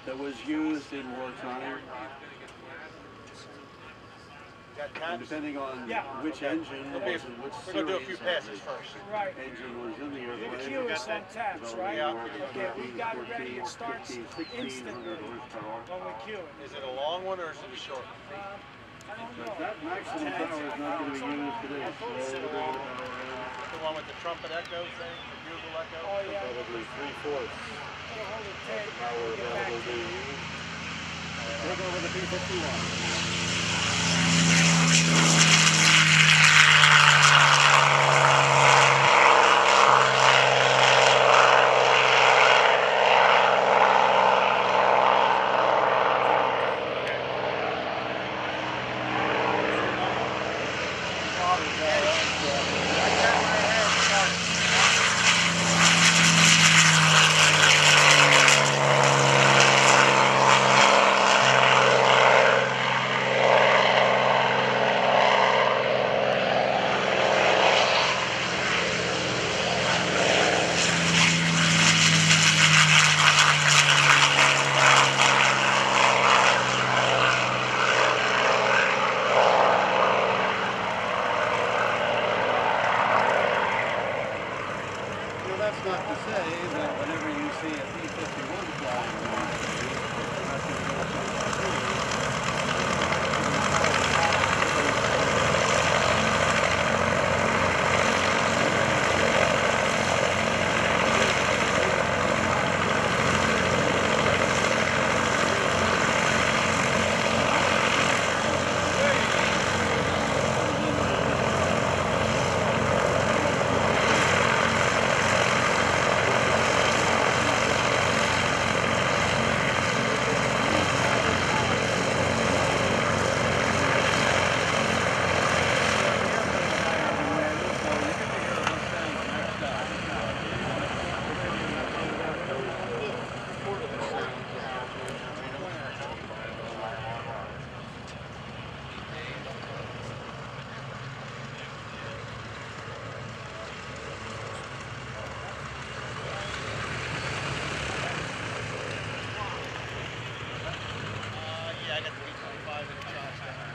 that was used in wartime. And depending on which engine was in which series, we're going to do a few passes first. Right. Engine was in the airplane. The queue is on taps, right? Okay, we got it ready. It 14, starts 1600 instantly horsepower. when we queue it. Is it a long one or is it a short? I don't know. But that maximum power is not going to be used for this. The one with the trumpet echo thing, the bugle echo? Oh, yeah. Probably 3/4 Hold it tight. power available to use. Take over the P-51. That's not to say that whenever you see a P-51 flying around, that's going to go so I got the P-25 in the shots down.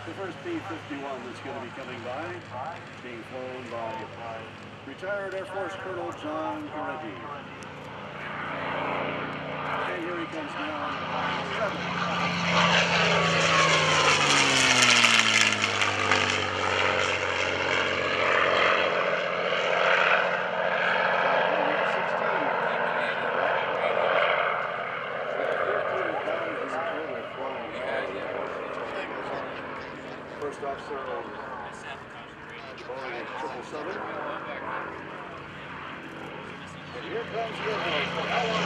the first P-51 that's going to be coming by, being flown by retired Air Force Colonel John Correggio. And here he comes First officer on Boeing 777. And here comes Red Nose.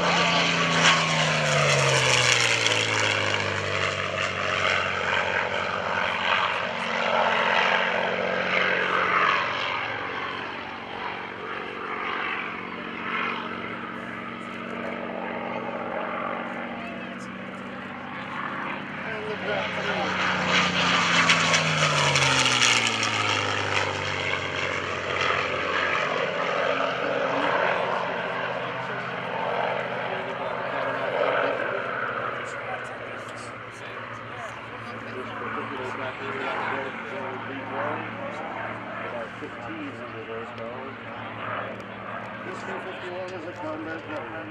And the Brat III. About 1,500 horsepower. This P-51 is a combat veteran,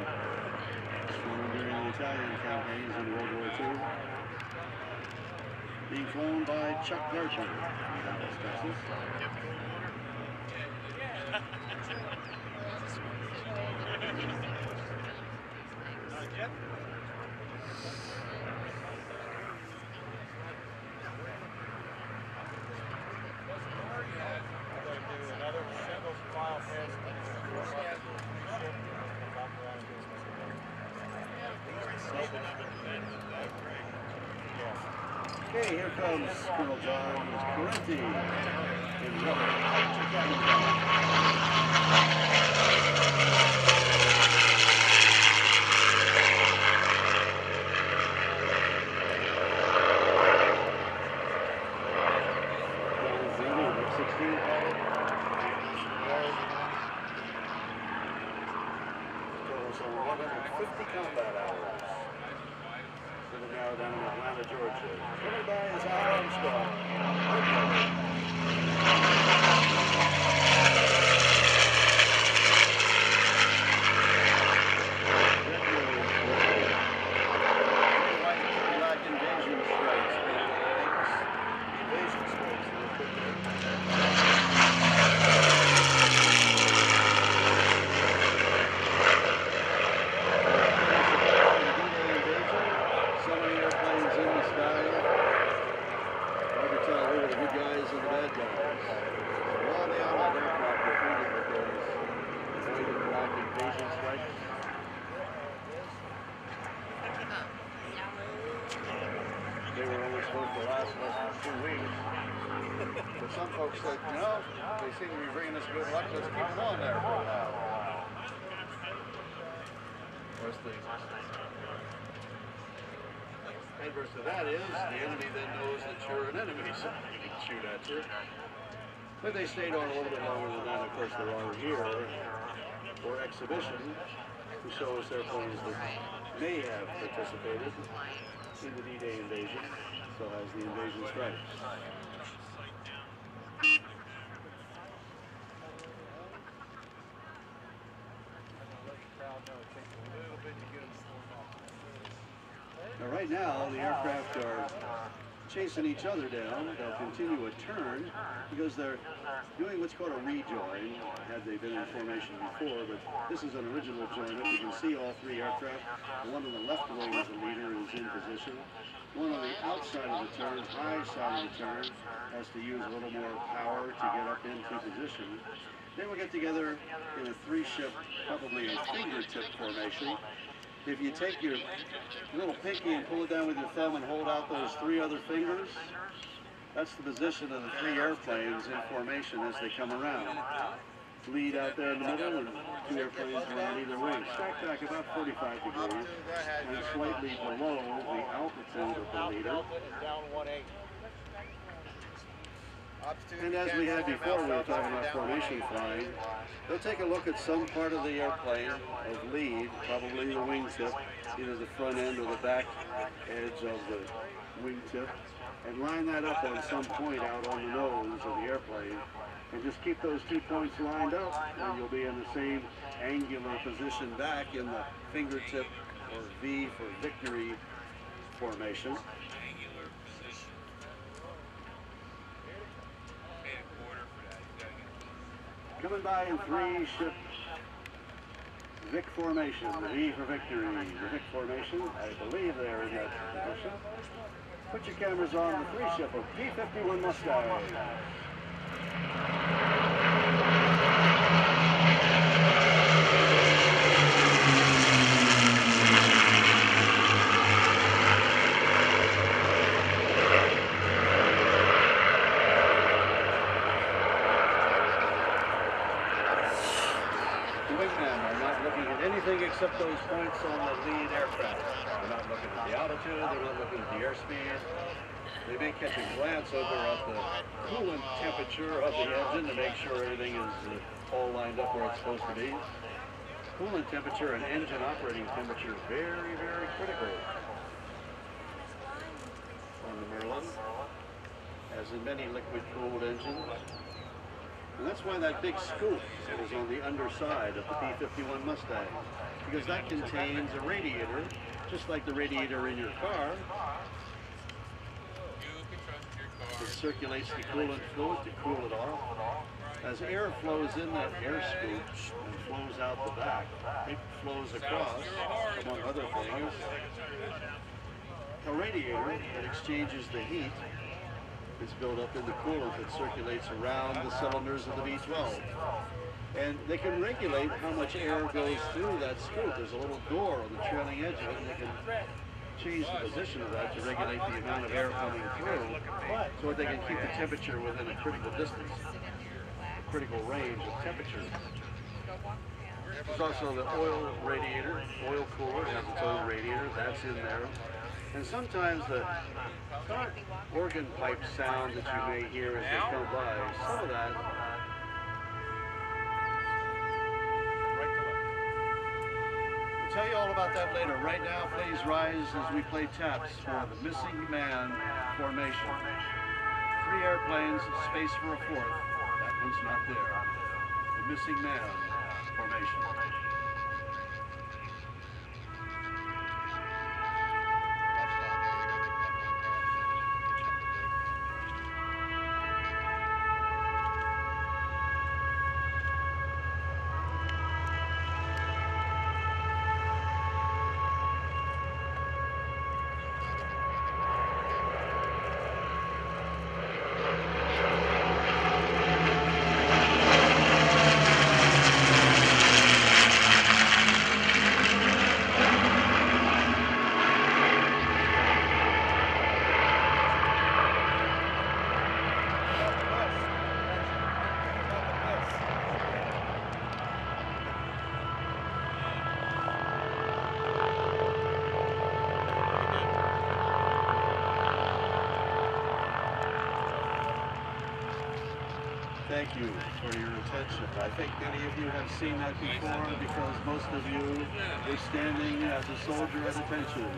flown during the Italian campaigns in World War II. Being flown by Chuck Gardner in Dallas, Texas. Okay, here comes Colonel John Correnti in rubber. Check that one out. Some 150 combat hours. Sitting now down in Atlanta, Georgia. Coming by is Al Armstrong. Red Nose Mustang. White black invasion stripes. Invasion stripes. They were only supposed to last less than 2 weeks. But some folks said, you know, they seem to be bringing us good luck, let's keep them on there for a while. Adverse to that is, the enemy then knows that you're an enemy, so they can shoot at you. But they stayed on a little bit longer than that. Of course, they're on here for exhibition to show us airplanes that may have participated in the D-Day invasion, so as the invasion strikes. Now, right now, the aircraft are chasing each other down. They'll continue a turn because they're doing what's called a rejoin, had they been in formation before, but this is an original join-up. You can see all three aircraft. The one on the left wing is the leader, is in position. One on the outside of the turn, high side of the turn, has to use a little more power to get up into position. Then we'll get together in a three-ship, probably a fingertip formation. If you take your little pinky and pull it down with your thumb and hold out those three other fingers, that's the position of the three airplanes in formation as they come around. Lead out there in the middle and two airplanes on either wing. Stack back about 45 degrees and slightly below the altitude of the leader. And as we had before, we were talking about formation flying. They'll take a look at some part of the airplane of lead, probably the wingtip, either the front end or the back edge of the wingtip, and line that up on some point out on the nose of the airplane, and just keep those 2 points lined up, and you'll be in the same angular position back in the fingertip or V for victory formation. Coming by in three-ship Vic formation, the V for victory, the Vic formation. I believe they're in that position. Put your cameras on the three-ship of P-51 Mustang. Except those points on the lead aircraft. They're not looking at the altitude, they're not looking at the airspeed. They may catch a glance over at the coolant temperature of the engine to make sure everything is all lined up where it's supposed to be. Coolant temperature and engine operating temperature very, very critical on the Merlin, as in many liquid-cooled engines. And that's why that big scoop is on the underside of the P-51 Mustang, because that contains a radiator, just like the radiator in your car. It circulates the coolant fluid to cool it off. As air flows in that air scoop and flows out the back, it flows across, among other things, a radiator that exchanges the heat. It's built up in the coolant that circulates around the cylinders of the V12. And they can regulate how much air goes through that scoop. There's a little door on the trailing edge of it, and they can change the position of that to regulate the amount of air coming through so that they can keep the temperature within a critical distance, a critical range of temperature. There's also the oil radiator, oil cooler has its own radiator, that's in there. And sometimes the organ pipe sound that you may hear as they come by, some of that. We'll tell you all about that later. Right now, please rise as we play taps for the Missing Man formation. 3 airplanes, space for a 4th. That one's not there. The Missing Man formation. Thank you for your attention. I think many of you have seen that before because most of you were standing as a soldier at attention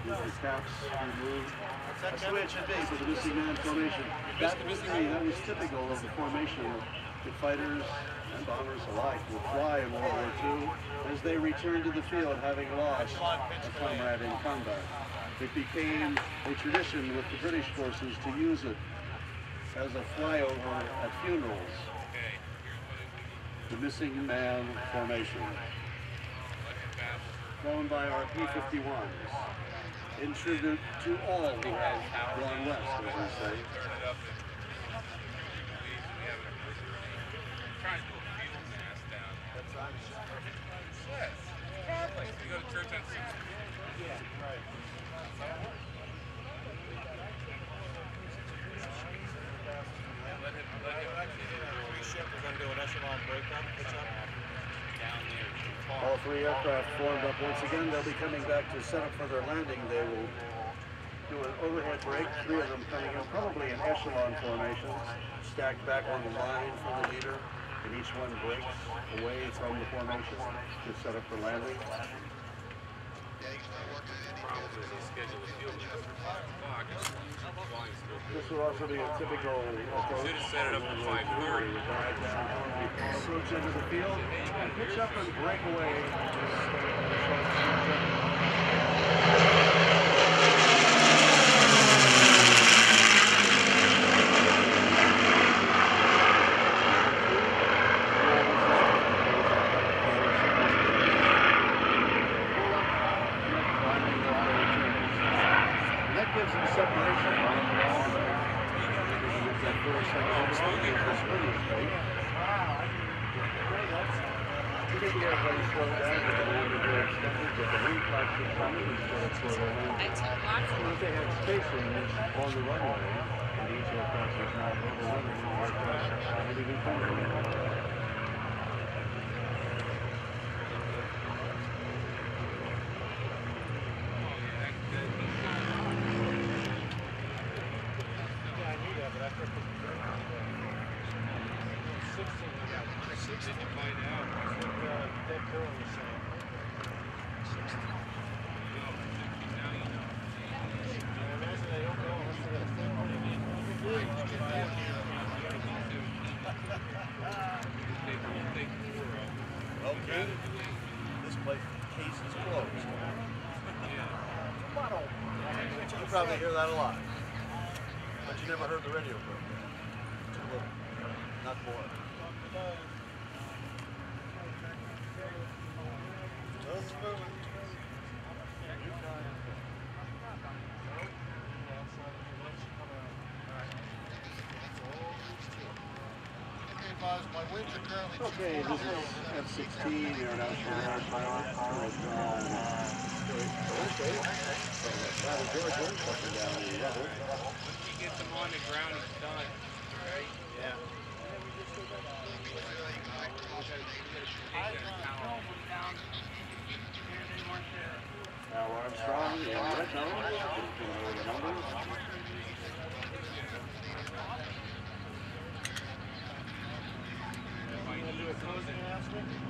with your caps removed. That's the way it should be for the Missing Man formation. That was typical of the formation that fighters and bombers alike would fly in World War II as they returned to the field having lost a comrade in combat. It became a tradition with the British forces to use it as a flyover at funerals. The Missing Man formation. Flown by our P-51s. In tribute to all who have gone west, as we say. You go to church on 6th. Yeah, right. We're going to do an echelon breakup, pitch up. Down there. All 3 aircraft formed up once again. They'll be coming back to set up for their landing. They will do an overhead break, 3 of them coming in, probably an echelon formation, stacked back on the line for the leader, and each one breaks away from the formation to set up for landing. This will also be a typical approach. Should have set it up at 5:30. Approach into the field and pitch up and break away. They have stations on the runway, and each aircraft is now overrunning the aircraft and even coming. Okay, this place case is closed. You probably hear that a lot, but you never heard the radio program. Too little, not more. Just moving. Okay, this is F-16 International Air Pilot. Georgia, pushing down the level. Once you get them on the ground, it's done. Right? Yeah. Now Armstrong and Red Nose, going over the numbers.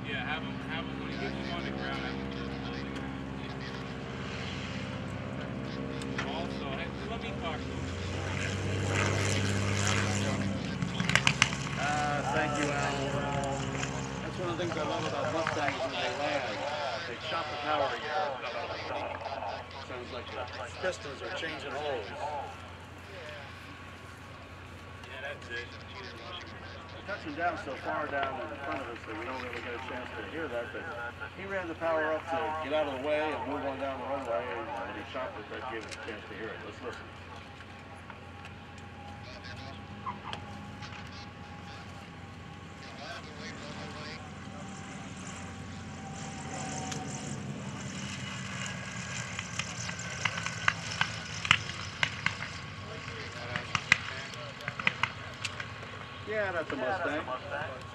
Yeah, have them when you get them on the ground. Have them do the closing. Also, hey, let me talk to them. Thank you, Al. That's one of the things I love about Mustangs when they land. They chop the power again. Sounds like the pistons are changing holes. Yeah, that's it. Touching down so far down in front of us that we don't really get a chance to hear that, but he ran the power up to get out of the way and move on down the runway, and when he chopped it, that gave us a chance to hear it. Let's listen. Yeah, that's a Mustang.